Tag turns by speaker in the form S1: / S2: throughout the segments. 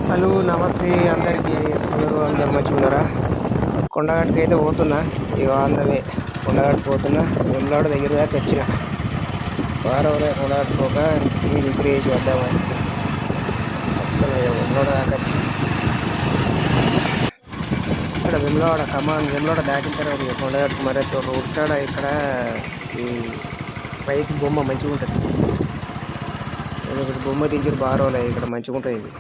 S1: Hello నమస్తే అందరికీ. అందరు మంచిగా ఉన్నారా? కొండగట్టుకు అయితే పోతున్నా. ఇక అందవే కొండగట్టు పోతున్నా. వెమ్లాడు దగ్గర దాకా వచ్చిన వారంలో కొండగట్టుకోక మీ నిద్ర వేసి వద్దామని వస్తున్నా. వెమ్లాడ దాకా వచ్చి ఇక్కడ వెమ్లవాడ కమాన్ వెమ్లాడ దాటిన తర్వాత ఇక కొండగట్టుకు మరి రోడ్ కాడ ఇక్కడ ఈ రైతు బొమ్మ మంచిగా ఉంటుంది. ఇది ఒకటి బొమ్మ దించారు బారోలే. ఇక్కడ మంచిగా ఉంటుంది ఇది.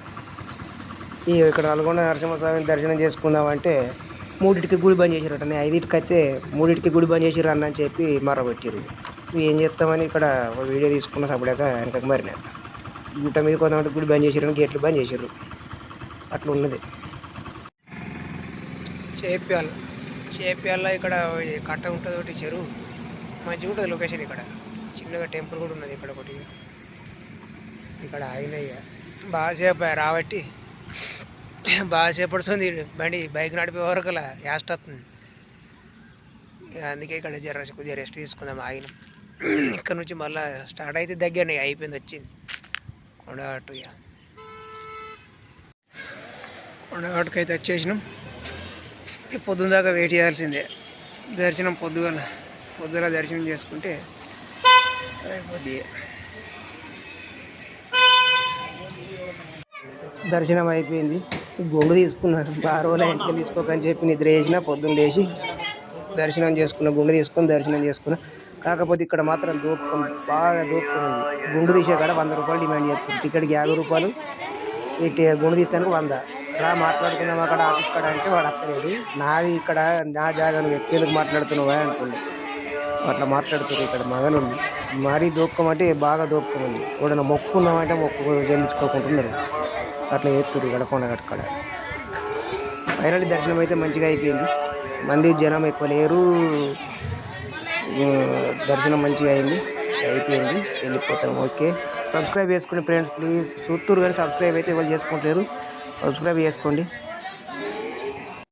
S1: ఇక్కడ నల్గొండ నరసింహస్వామిని దర్శనం చేసుకుందామంటే మూడింటికి గుడి బంద్ చేసిరట. నేను 5ంటికి అయితే మూడింటికి గుడి బంద్ చేసిర్రు అన్న అని చెప్పి మరగొట్టిర్రు. ఏం చేస్తామని ఇక్కడ ఒక వీడియో తీసుకున్న సపడాక వెనకకి మరిన గుట్ట మీద కొంతమంది గుడి బంద్ చేసిర్రు, గేట్లు బంద్ చేసిర్రు. అట్లా ఉన్నది. చేప్యాల ఇక్కడ కట్ట ఉంటుంది ఒకటి, చెరువు మంచిగా ఉంటుంది లొకేషన్. ఇక్కడ చిన్నగా టెంపుల్ కూడా ఉన్నది. ఇక్కడ ఒకటి ఇక్కడ ఆగినయ్య బాగా రాబట్టి బాగా చేపడుతుంది బండి. బైక్ నడిపే వరకులా యాస్ట్ వస్తుంది. అందుకే ఇక్కడ కొద్దిగా రెస్ట్ తీసుకుందాం ఆగిన. ఇక్కడ నుంచి మళ్ళీ స్టార్ట్ అయితే దగ్గరనే అయిపోయింది, వచ్చింది కొండగట్టు. కొండగట్టుకు అయితే వచ్చేసినాం. పొద్దున్న దాకా వెయిట్ చేయాల్సిందే. దర్శనం పొద్దున దర్శనం చేసుకుంటే అయిపోద్ది. దర్శనం అయిపోయింది. గుండు తీసుకున్నా. బారోలో ఇంటికి తీసుకోకని చెప్పి నిద్ర వేసిన. పొద్దున్న లేచి దర్శనం చేసుకున్నా. గుండు తీసుకొని దర్శనం చేసుకున్నా. కాకపోతే ఇక్కడ మాత్రం బాగా దూపుకొని ఉంది. గుండు తీసే కాడ 100 రూపాయలు డిమాండ్ చేస్తుంది. టికెట్కి 50 రూపాయలు. ఇటు గుండు తీస్తానికి 100. రా మాట్లాడుకుందాం అక్కడ ఆఫీస్ కాడ అంటే వాడు అత్తలేడు. నాది ఇక్కడ నా జాగా, నువ్వు ఎక్కువ మాట్లాడుతున్నావా అనుకోండి. అట్లా మాట్లాడుతుంది ఇక్కడ మగనుండి. మరీ దూపకం అంటే బాగా దూపకం ఉంది. కూడా మొక్కు ఉందామంటే మొక్కు చెల్లించుకోకుంటున్నారు. అట్లా ఎత్తురు ఇక్కడ కొండగట్టు కాడ. ఫైనల్లీ దర్శనం అయితే మంచిగా అయిపోయింది. మంది జనం ఎక్కువ లేరు. దర్శనం మంచిగా అయిపోయింది. వెళ్ళిపోతాం. ఓకే, సబ్స్క్రైబ్ చేసుకోండి ఫ్రెండ్స్ ప్లీజ్. చూస్తున్నారు కానీ సబ్స్క్రైబ్ అయితే ఎవరు చేసుకుంటారు. సబ్స్క్రైబ్ చేసుకోండి.